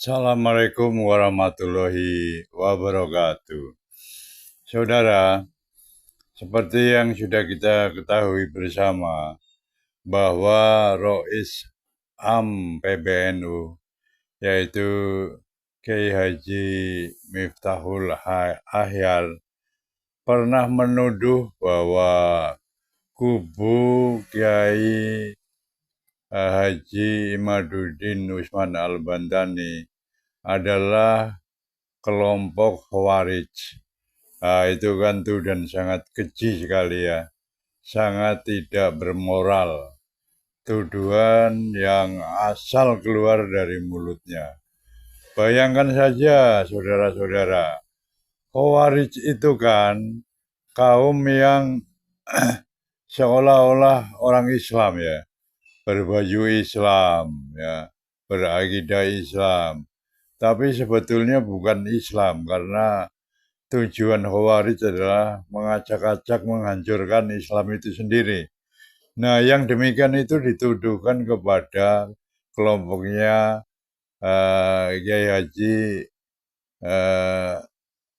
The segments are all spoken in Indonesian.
Assalamualaikum warahmatullahi wabarakatuh. Saudara, seperti yang sudah kita ketahui bersama bahwa Rois Am PBNU yaitu Kiai Haji Miftahul Ahyar pernah menuduh bahwa kubu Kiai Haji Imaduddin Usman Al-Bantani adalah kelompok Khawarij. Itu kan dan sangat keji sekali ya, sangat tidak bermoral. Tuduhan yang asal keluar dari mulutnya. Bayangkan saja saudara-saudara, Khawarij itu kan kaum yang seolah-olah orang Islam ya, berbaju Islam ya, berakidah Islam. Tapi sebetulnya bukan Islam karena tujuan Khawarij adalah mengacak-acak menghancurkan Islam itu sendiri. Nah, yang demikian itu dituduhkan kepada kelompoknya Kiai Haji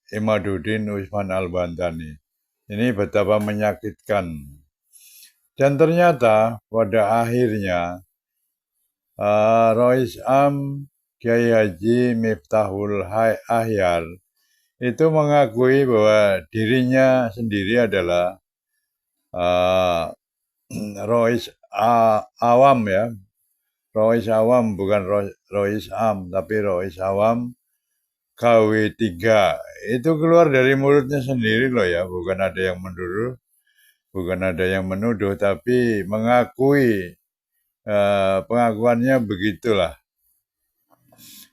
Imaduddin Usman Al-Bantani. Ini betapa menyakitkan. Dan ternyata pada akhirnya Rois Am Kiai Haji Miftahul Ahyar itu mengakui bahwa dirinya sendiri adalah Rois Awam ya. Rois Awam bukan Rois Am, tapi Rois Awam KW3. Itu keluar dari mulutnya sendiri loh ya, bukan ada yang menuduh, bukan ada yang menuduh, tapi mengakui pengakuannya begitulah.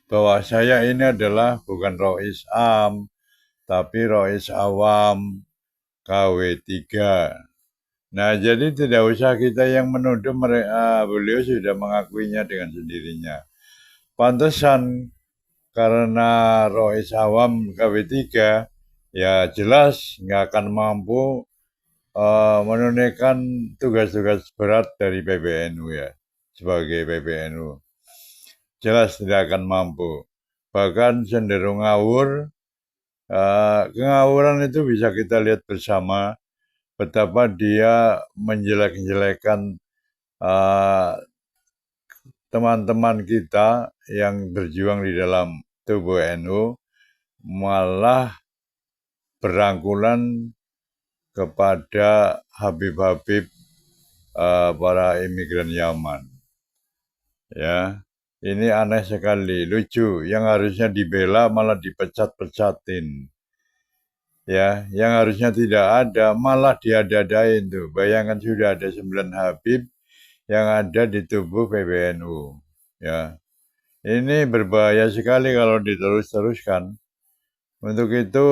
Bahwa saya ini adalah bukan Rois Am, tapi Rois Awam KW3. Nah, jadi tidak usah kita yang menuduh beliau sudah mengakuinya dengan sendirinya. Pantesan karena Rois Awam KW3, ya jelas nggak akan mampu menunaikan tugas-tugas berat dari PBNU ya, sebagai PBNU. Jelas tidak akan mampu. Bahkan cenderung ngawur. Kengawuran itu bisa kita lihat bersama betapa dia menjelek-jelekan teman-teman kita yang berjuang di dalam tubuh NU, malah berangkulan kepada Habib-Habib para imigran Yaman. Ya, ini aneh sekali, lucu. Yang harusnya dibela malah dipecat-pecatin. Ya, yang harusnya tidak ada malah diada-adain tuh. Bayangkan sudah ada 9 Habib yang ada di tubuh PBNU. Ya, ini berbahaya sekali kalau diterus-teruskan. Untuk itu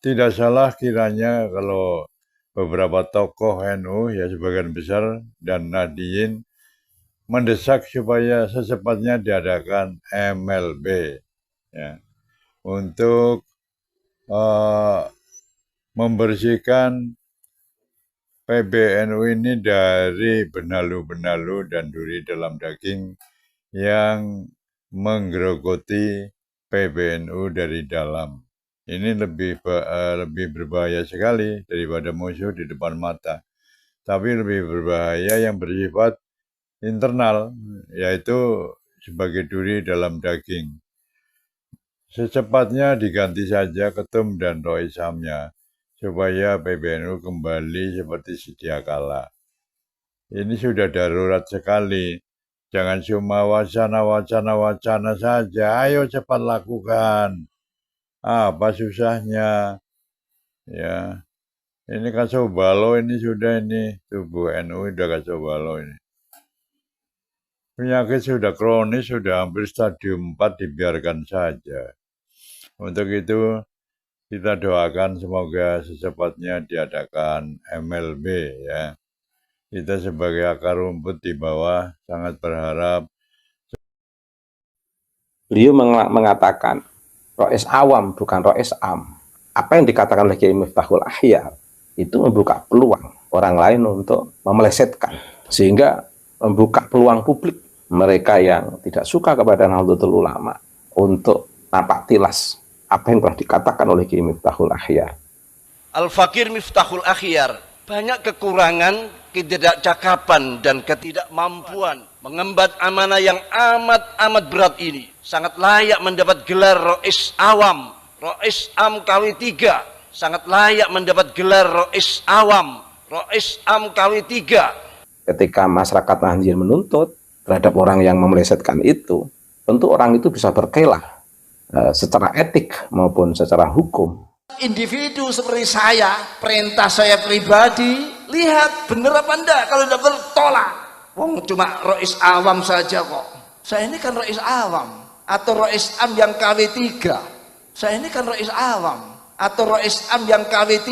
tidak salah kiranya kalau beberapa tokoh NU ya sebagian besar dan Nahdliyin mendesak supaya secepatnya diadakan MLB ya, untuk membersihkan PBNU ini dari benalu-benalu dan duri dalam daging yang menggerogoti PBNU dari dalam. Ini lebih berbahaya sekali daripada musuh di depan mata. Tapi lebih berbahaya yang bersifat internal, yaitu sebagai duri dalam daging. Secepatnya diganti saja ketum dan Rois Amnya, supaya PBNU kembali seperti sedia kala. Ini sudah darurat sekali. Jangan cuma wacana saja. Ayo cepat lakukan. Apa susahnya? Ya, ini kacau balau ini sudah ini. Tubuh NU sudah kacau balau ini. Penyakit sudah kronis, sudah hampir stadium 4, dibiarkan saja. Untuk itu, kita doakan semoga secepatnya diadakan MLB ya. Kita sebagai akar rumput di bawah sangat berharap. Beliau mengatakan Rois Awam bukan Rois Am. Apa yang dikatakan oleh Kiai Miftahul Ahyar itu membuka peluang orang lain untuk memelesetkan, sehingga membuka peluang publik mereka yang tidak suka kepada Nahdlatul Ulama untuk napak tilas apa yang telah dikatakan oleh Kiai Miftahul Akhyar. Al-Fakir Miftahul Akhyar, banyak kekurangan, ketidakcakapan dan ketidakmampuan mengemban amanah yang amat berat ini. Sangat layak mendapat gelar Rais Awam, Rais Am KW3, sangat layak mendapat gelar Rais Awam, Rais Am KW3. Ketika masyarakat Nahdliyin menuntut terhadap orang yang memelesetkan itu, tentu orang itu bisa berkelah secara etik maupun secara hukum. Individu seperti saya, perintah saya pribadi, lihat bener apa enggak, kalau tidak bener tolak. Wong cuma Rais Awam saja kok. Saya ini kan Rais Awam atau Rais Am yang KW3. Saya ini kan Rais Awam atau Rais Am yang KW3.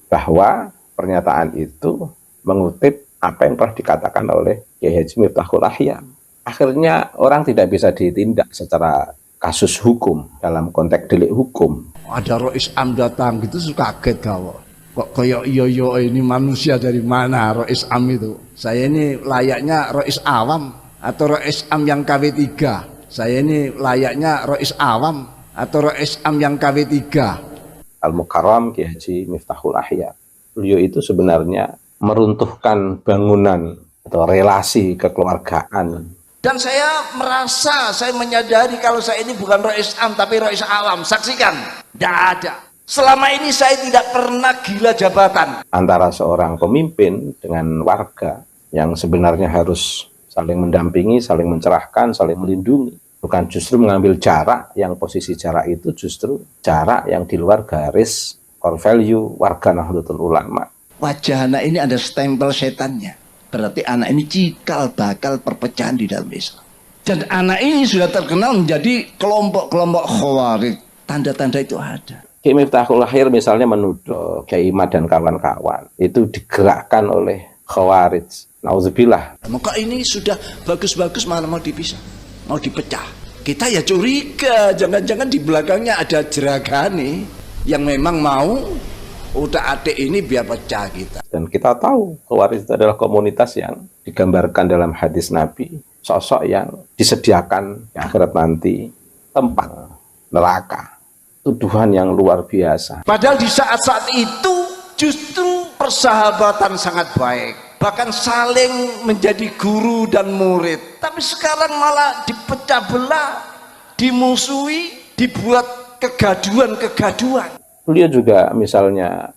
Bahwa pernyataan itu mengutip apa yang telah dikatakan oleh Kiai Haji Miftahul Akhyar. Akhirnya orang tidak bisa ditindak secara kasus hukum dalam konteks delik hukum. Ada Rais Am datang gitu suka kaget kau. Kok kayak iyo ini manusia dari mana Rais Am itu? Saya ini layaknya Rais Awam atau Rais Am yang KW3. Saya ini layaknya Rais Awam atau Rais Am yang KW3. Al-Mukarram Kiai Haji Miftahul Akhyar. Beliau itu sebenarnya meruntuhkan bangunan atau relasi kekeluargaan. Dan saya merasa, saya menyadari kalau saya ini bukan Rais Am tapi Rais Awam. Saksikan, tidak ada. Selama ini saya tidak pernah gila jabatan. Antara seorang pemimpin dengan warga yang sebenarnya harus saling mendampingi, saling mencerahkan, saling melindungi. Bukan justru mengambil jarak, yang posisi jarak itu justru jarak yang di luar garis core value warga Nahdlatul Ulama. Wajah anak ini ada stempel setannya. Berarti anak ini cikal bakal perpecahan di dalam Islam. Dan anak ini sudah terkenal menjadi kelompok-kelompok khawarij. Tanda-tanda itu ada. Kiai Miftahul Akhyar misalnya menuduh Kiai Imad dan kawan-kawan itu digerakkan oleh khawarij. Nauzubillah. Maka ini sudah bagus-bagus malah mau dipisah, mau dipecah. Kita ya curiga, jangan-jangan di belakangnya ada jeragani yang memang mau utak-atik ini biar pecah kita. Dan kita tahu khawarij itu adalah komunitas yang digambarkan dalam hadis Nabi, sosok yang disediakan di akhirat nanti tempat neraka. Tuduhan yang luar biasa. Padahal di saat-saat itu justru persahabatan sangat baik. Bahkan saling menjadi guru dan murid. Tapi sekarang malah dipecah belah, dimusuhi, dibuat kegaduhan-kegaduhan. Beliau juga misalnya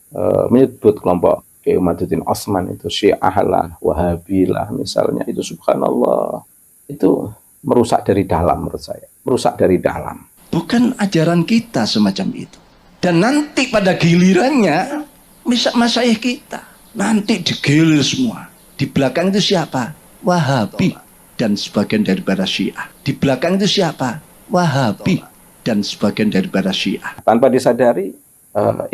menyebut kelompok Kiai Umaduddin Osman itu Syiah lah, Wahabi lah misalnya, itu subhanallah. Itu merusak dari dalam menurut saya. Merusak dari dalam. Bukan ajaran kita semacam itu. Dan nanti pada gilirannya masyayikh kita nanti digilir semua. Di belakang itu siapa? Wahabi dan sebagian daripada Syiah. Di belakang itu siapa? Wahabi dan sebagian daripada Syiah. Tanpa disadari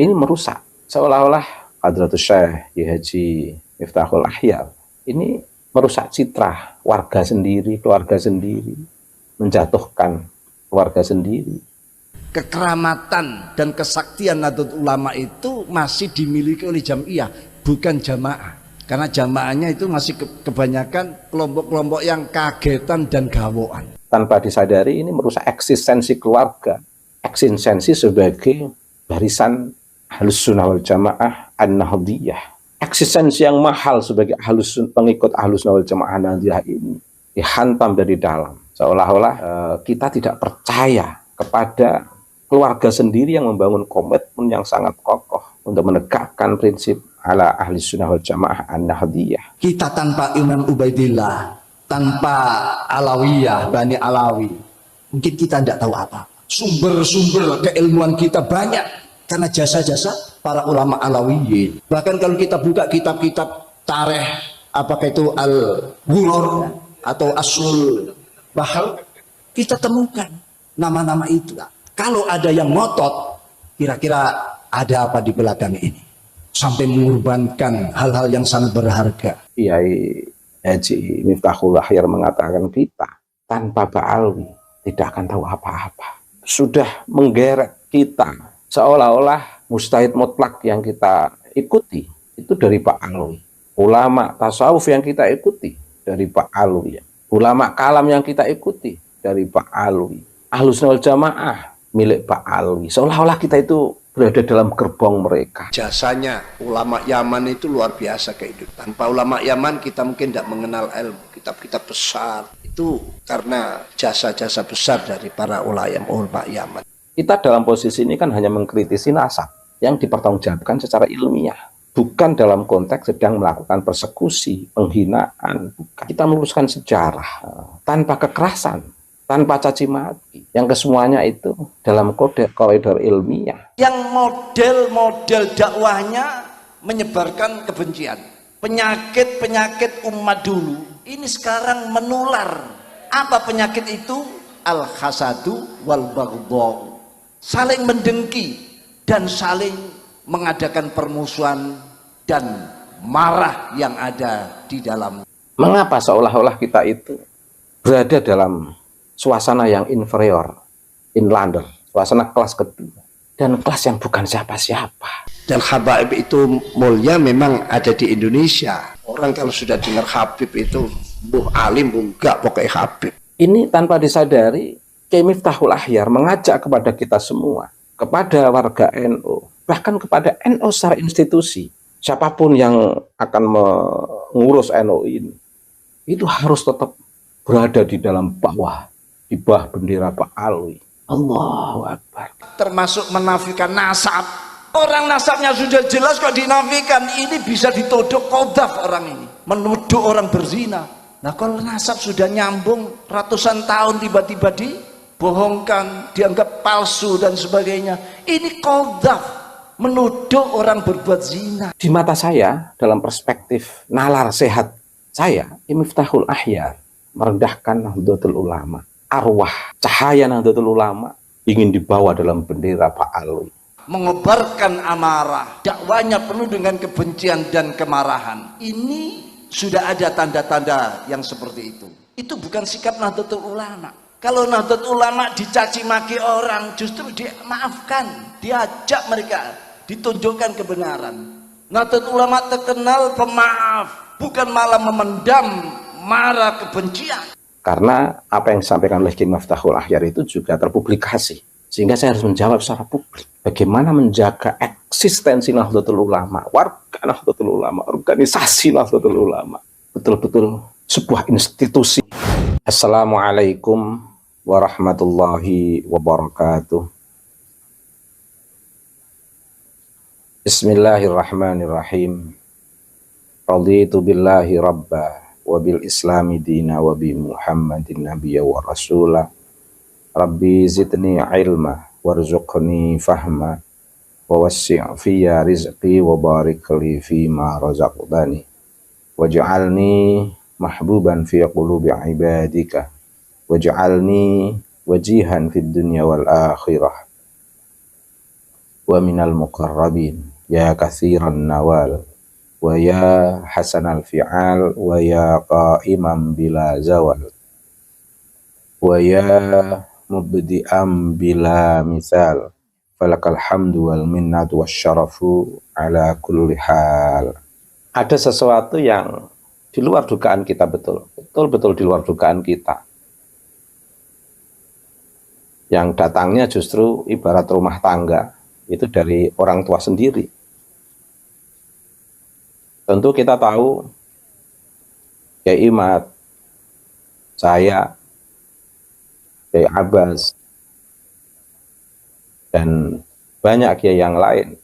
ini merusak. Seolah-olah Hadratus Syekh Kiai Haji Miftahul Akhyar ini merusak citra warga sendiri, keluarga sendiri, menjatuhkan keluarga sendiri. Kekeramatan dan kesaktian Nahdlatul Ulama itu masih dimiliki oleh jamiah, bukan jamaah. Karena jamaahnya itu masih kebanyakan kelompok-kelompok yang kagetan dan gawoan. Tanpa disadari ini merusak eksistensi keluarga, eksistensi sebagai barisan Ahlus Sunnah wal Jamaah An-Nahdliyah. Eksistensi yang mahal sebagai pengikut Ahlus Sunnah wal Jamaah An-Nahdliyah ini dihantam dari dalam. Seolah-olah kita tidak percaya kepada keluarga sendiri yang membangun komitmen yang sangat kokoh untuk menegakkan prinsip ala ahli sunnah wal jamaah an-nahdliyah. Kita tanpa Imam Ubaidillah, tanpa Alawiyah, Bani Alawi, mungkin kita tidak tahu apa. Sumber-sumber keilmuan kita banyak karena jasa-jasa para ulama Alawiyin. Bahkan kalau kita buka kitab-kitab tarikh, apakah itu Al-Ghurur atau Aslul Bahar, kita temukan nama-nama itu. Kalau ada yang ngotot, kira-kira ada apa di belakang ini? Sampai mengorbankan hal-hal yang sangat berharga. Kiai Haji Miftahul Akhyar mengatakan kita tanpa Ba'alwi tidak akan tahu apa-apa. Sudah menggeret kita seolah-olah mustahid mutlak yang kita ikuti itu dari Pak Alwi. Ulama tasawuf yang kita ikuti dari Pak Alwi. Ulama kalam yang kita ikuti dari Pak Alwi. Ahlussunnah wal Jamaah milik Pak Alwi. Seolah-olah kita itu berada dalam gerbong mereka. Jasanya ulama Yaman itu luar biasa kayak itu. Tanpa ulama Yaman kita mungkin tidak mengenal ilmu. Kitab-kitab besar itu karena jasa-jasa besar dari para ulama Yaman. Kita dalam posisi ini kan hanya mengkritisi nasab yang dipertanggungjawabkan secara ilmiah. Bukan dalam konteks sedang melakukan persekusi, penghinaan. Bukan. Kita meluruskan sejarah tanpa kekerasan, tanpa caci maki. Yang kesemuanya itu dalam koridor ilmiah. Yang model-model dakwahnya menyebarkan kebencian. Penyakit-penyakit umat dulu ini sekarang menular. Apa penyakit itu? Al-hasadu wal baghdha. Saling mendengki dan saling mengadakan permusuhan dan marah yang ada di dalam. Mengapa seolah-olah kita itu berada dalam suasana yang inferior, inlander, suasana kelas kedua, dan kelas yang bukan siapa-siapa. Dan Habaib itu mulia memang ada di Indonesia. Orang kalau sudah dengar Habib itu buh alim, buh enggak pokoknya Habib. Ini tanpa disadari, Kiai Miftahul Akhyar mengajak kepada kita semua, kepada warga NU, bahkan kepada NU secara institusi, siapapun yang akan mengurus NU ini, itu harus tetap berada di dalam bawah, di bawah bendera Pak Alwi. Allahu Akbar. Termasuk menafikan nasab. Orang nasabnya sudah jelas kok dinafikan. Ini bisa ditodok kodaf orang ini. Menuduh orang berzina. Nah kalau nasab sudah nyambung ratusan tahun tiba-tiba dibohongkan, dianggap palsu dan sebagainya. Ini kodaf, menuduh orang berbuat zina. Di mata saya, dalam perspektif nalar sehat saya, Miftahul Akhyar merendahkan Nahdlatul Ulama. Arwah, cahaya Nahdlatul Ulama ingin dibawa dalam bendera Pak Alwi. Mengobarkan amarah, dakwanya penuh dengan kebencian dan kemarahan. Ini sudah ada tanda-tanda yang seperti itu. Itu bukan sikap Nahdlatul Ulama. Kalau Nahdlatul Ulama dicaci maki orang, justru dimaafkan, diajak mereka, ditunjukkan kebenaran. Nahdlatul Ulama terkenal pemaaf, bukan malah memendam marah kebencian. Karena apa yang disampaikan oleh Kiai Miftahul Akhyar itu juga terpublikasi. Sehingga saya harus menjawab secara publik. Bagaimana menjaga eksistensi Nahdlatul Ulama, warga Nahdlatul Ulama, organisasi Nahdlatul Ulama. Betul-betul sebuah institusi. Assalamualaikum warahmatullahi wabarakatuh. Bismillahirrahmanirrahim. Raditu billahi rabba wa bil islami dina wa bi Muhammadin nabiyya wa rasulah. Rabbi zidni ilma warzuqni fahma wa wassi' fiyya rizqi wa barik li fima razaqtani waj'alni mahbuban fi qulubi ibadika waj'alni wajihan fid dunya wal akhirah wa minal muqarrabin ya katsiran nawal wa ya hasanal fi'al wa ya qa'iman bila zawal wa ya mubdi'am bila misal falakal hamdu wal minnatu wasyarafu ala kulli hal. Ada sesuatu yang di luar dugaan kita, betul-betul di luar dugaan kita, yang datangnya justru ibarat rumah tangga, itu dari orang tua sendiri. Tentu kita tahu Kiai Imad, saya, Kiai Abbas, dan banyak kiai yang lain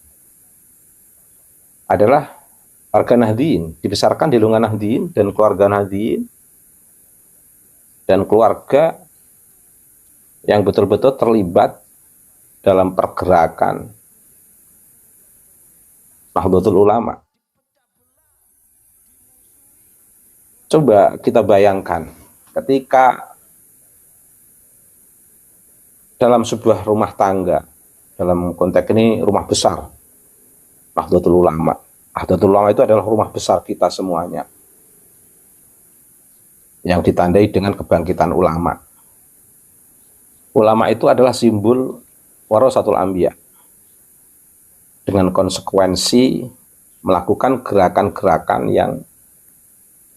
adalah warga Nahdliyin, dibesarkan di lingkungan Nahdliyin dan keluarga Nahdliyin, dan keluarga yang betul-betul terlibat dalam pergerakan Nahdlatul Ulama. Coba kita bayangkan ketika dalam sebuah rumah tangga, dalam konteks ini rumah besar, Nahdlatul Ulama. Nahdlatul Ulama itu adalah rumah besar kita semuanya, yang ditandai dengan kebangkitan ulama. Ulama itu adalah simbol warasatul anbiya, dengan konsekuensi melakukan gerakan-gerakan yang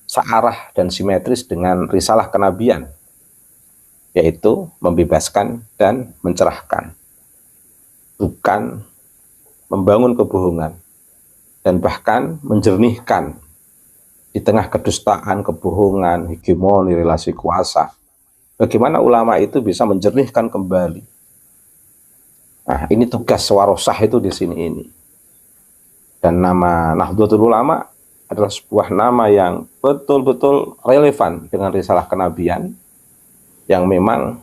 searah dan simetris dengan risalah kenabian. yaitu membebaskan dan mencerahkan, bukan membangun kebohongan, dan bahkan menjernihkan di tengah kedustaan, kebohongan, hegemoni, relasi kuasa. Bagaimana ulama itu bisa menjernihkan kembali. Nah, ini tugas warosah itu di sini ini. Dan nama Nahdlatul Ulama adalah sebuah nama yang betul-betul relevan dengan risalah kenabian, yang memang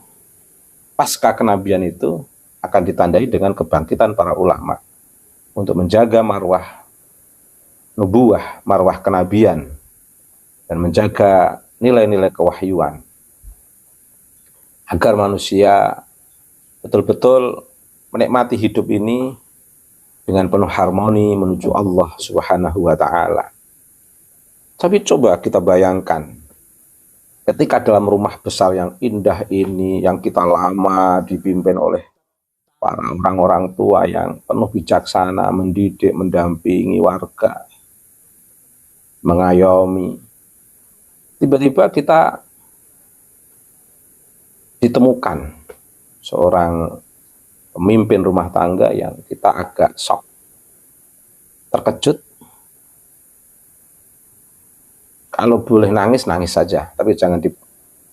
pasca kenabian itu akan ditandai dengan kebangkitan para ulama untuk menjaga marwah nubuah, marwah kenabian, dan menjaga nilai-nilai kewahyuan, agar manusia betul-betul menikmati hidup ini dengan penuh harmoni menuju Allah Subhanahu wa Ta'ala. Tapi coba kita bayangkan, ketika dalam rumah besar yang indah ini, yang kita lama dipimpin oleh para orang-orang tua yang penuh bijaksana, mendidik, mendampingi warga, mengayomi, tiba-tiba kita ditemukan seorang pemimpin rumah tangga yang kita agak shock, terkejut. Kalau boleh nangis, nangis saja, tapi jangan di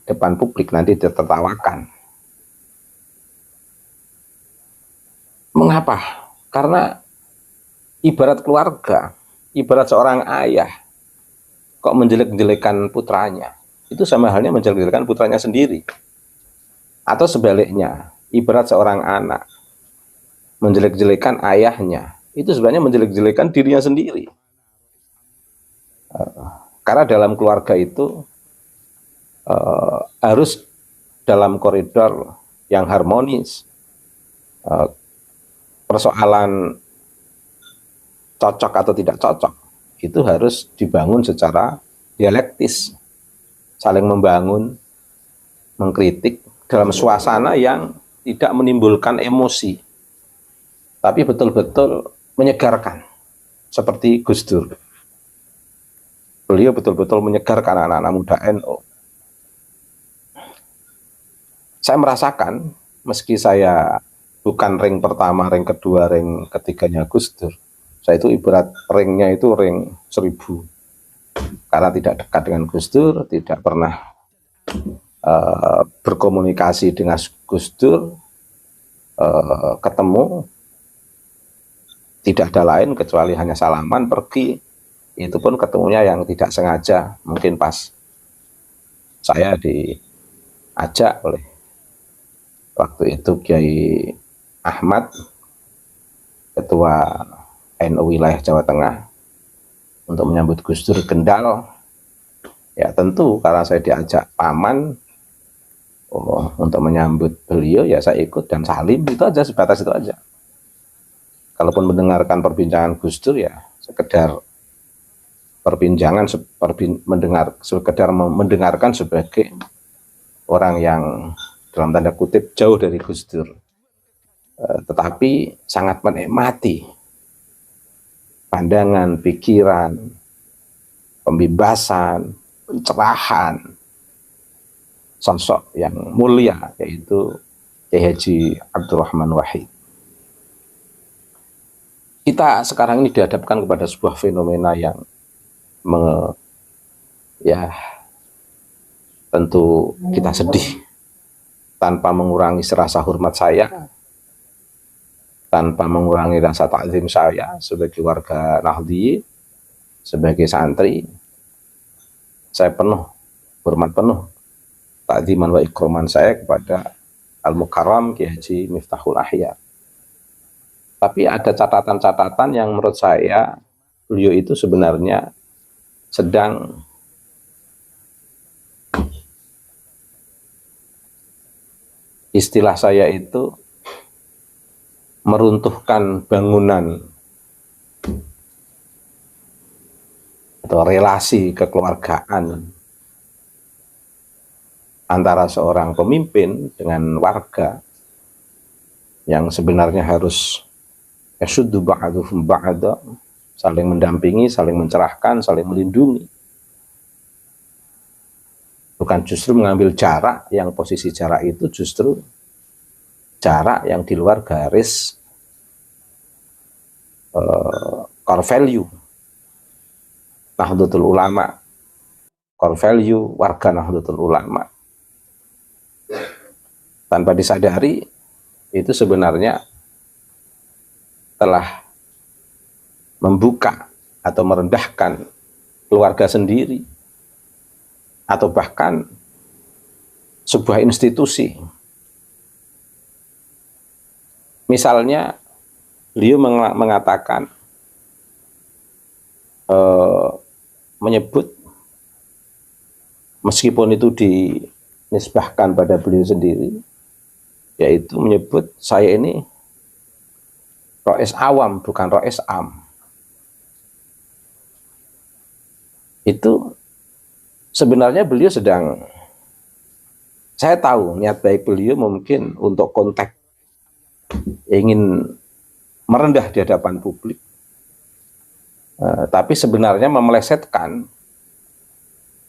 depan publik, nanti ditertawakan. Mengapa? Karena ibarat keluarga, ibarat seorang ayah, kok menjelek-jelekan putranya. Itu sama halnya menjelek-jelekan putranya sendiri. Atau sebaliknya, ibarat seorang anak menjelek-jelekan ayahnya, itu sebenarnya menjelek-jelekan dirinya sendiri. Karena dalam keluarga itu harus dalam koridor yang harmonis. Persoalan cocok atau tidak cocok itu harus dibangun secara dialektis, saling membangun, mengkritik dalam suasana yang tidak menimbulkan emosi, tapi betul-betul menyegarkan, seperti Gus Dur. Beliau betul-betul menyegarkan anak-anak muda NU. Saya merasakan, meski saya bukan ring pertama, ring kedua, ring ketiganya Gus Dur, saya itu ibarat ringnya itu ring 1000. Karena tidak dekat dengan Gus Dur, tidak pernah berkomunikasi dengan Gus Dur, ketemu, tidak ada lain kecuali hanya salaman, pergi. Itu pun ketemunya yang tidak sengaja, mungkin pas saya diajak oleh waktu itu Kiai Ahmad, Ketua NU Wilayah Jawa Tengah, untuk menyambut Gus Dur Kendal. Ya tentu karena saya diajak paman untuk menyambut beliau, ya saya ikut dan salim, itu aja, sebatas itu aja. Kalaupun mendengarkan perbincangan Gus Dur, ya sekedar perbincangan, sekedar mendengarkan sebagai orang yang dalam tanda kutip jauh dari Gus Dur, tetapi sangat menikmati pandangan, pikiran, pembebasan, pencerahan sosok yang mulia, yaitu Kiai Haji Abdurrahman Wahid. Kita sekarang ini dihadapkan kepada sebuah fenomena yang tentu kita sedih, tanpa mengurangi rasa hormat saya, tanpa mengurangi rasa takzim saya sebagai warga Nahdliyin, sebagai santri. Saya penuh hormat penuh, takziman wa ikroman saya kepada Al-Mukarram Kiai Haji Miftahul Ahyar. Tapi ada catatan-catatan yang menurut saya beliau itu sebenarnya sedang istilah saya itu meruntuhkan bangunan atau relasi kekeluargaan antara seorang pemimpin dengan warga, yang sebenarnya harus yasuddu ba'duhum ba'da, saling mendampingi, saling mencerahkan, saling melindungi. bukan justru mengambil jarak yang posisi jarak itu justru jarak yang di luar garis core value Nahdlatul Ulama, core value warga Nahdlatul Ulama. Tanpa disadari itu sebenarnya telah membuka atau merendahkan keluarga sendiri atau bahkan sebuah institusi. Misalnya beliau mengatakan menyebut, meskipun itu dinisbahkan pada beliau sendiri, yaitu menyebut saya ini Rois awam bukan Rois am. Itu sebenarnya beliau sedang, saya tahu niat baik beliau mungkin untuk konteks ingin merendah di hadapan publik, tapi sebenarnya memelesetkan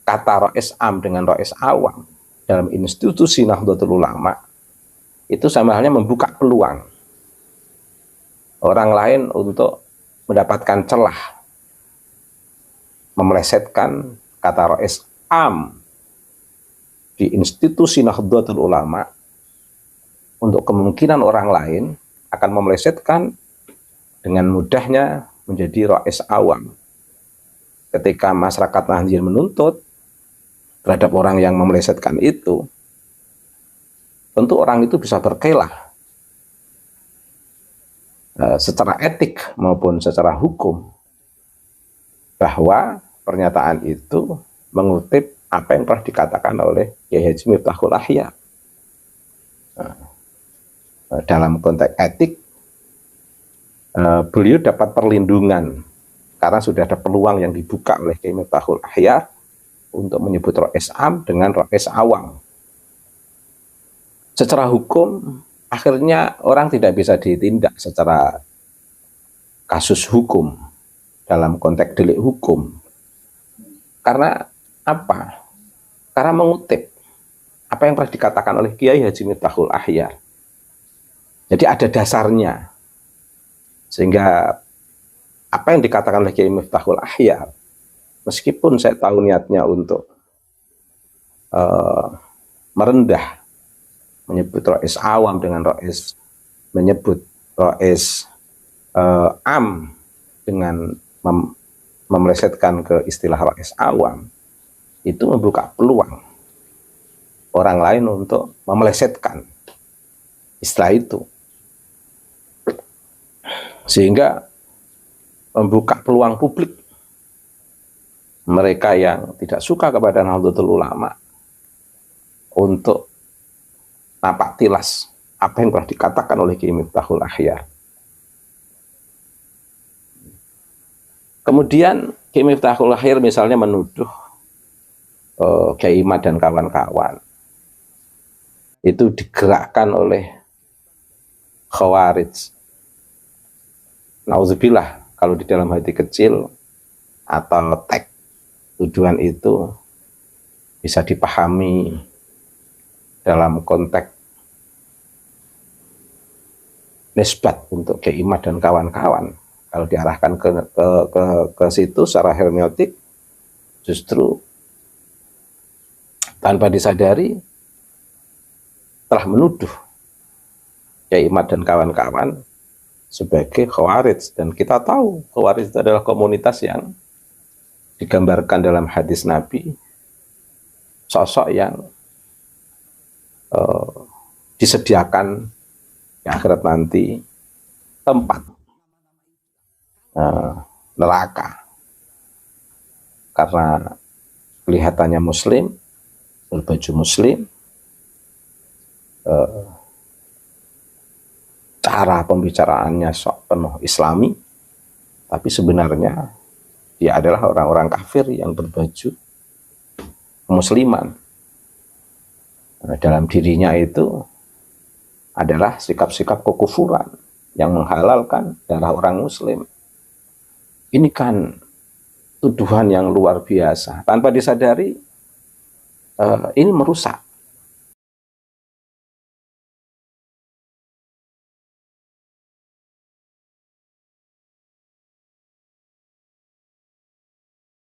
kata Rois am dengan Rois awam dalam institusi Nahdlatul Ulama itu sama halnya membuka peluang orang lain untuk mendapatkan celah memelesetkan kata Rois am di institusi Nahdlatul Ulama untuk kemungkinan orang lain akan memelesetkan dengan mudahnya menjadi Rois awam. Ketika masyarakat Nahdliyin menuntut terhadap orang yang memelesetkan itu, tentu orang itu bisa berkelah secara etik maupun secara hukum bahwa pernyataan itu mengutip apa yang pernah dikatakan oleh Kiai Haji Miftahul Ahyar. Dalam konteks etik, beliau dapat perlindungan karena sudah ada peluang yang dibuka oleh Kiai Miftahul Ahyar untuk menyebut Rois am dengan Rois awam. Secara hukum, akhirnya orang tidak bisa ditindak secara kasus hukum dalam konteks delik hukum. Karena apa? Karena mengutip apa yang pernah dikatakan oleh Kiai Haji Miftahul Ahyar. Jadi ada dasarnya. Sehingga apa yang dikatakan oleh Kiai Miftahul Ahyar, meskipun saya tahu niatnya untuk merendah, menyebut Rois awam dengan Rois, menyebut Rois am dengan memelesetkan ke istilah Rois awam, itu membuka peluang orang lain untuk memelesetkan istilah itu, sehingga membuka peluang publik mereka yang tidak suka kepada Nahdlatul Ulama untuk napak tilas apa yang telah dikatakan oleh Kiai Miftahul Ahyar. Kemudian Kiai Miftahul Ahyar misalnya menuduh Kiai Imad dan kawan-kawan itu digerakkan oleh Khawarij. Nauzubillah, kalau di dalam hati kecil atau teks tujuan itu bisa dipahami dalam konteks nisbat untuk Kiai Imad dan kawan-kawan. Kalau diarahkan ke situ secara hermeneutik, justru tanpa disadari telah menuduh Kiai Imad dan kawan-kawan sebagai Khawarij. Dan kita tahu Khawarij itu adalah komunitas yang digambarkan dalam hadis Nabi, sosok yang disediakan di akhirat nanti tempat neraka karena kelihatannya muslim, berbaju muslim, cara pembicaraannya sok penuh islami, tapi sebenarnya dia adalah orang-orang kafir yang berbaju musliman. Dalam dirinya itu adalah sikap-sikap kekufuran yang menghalalkan darah orang muslim. Ini kan tuduhan yang luar biasa. Tanpa disadari, ini merusak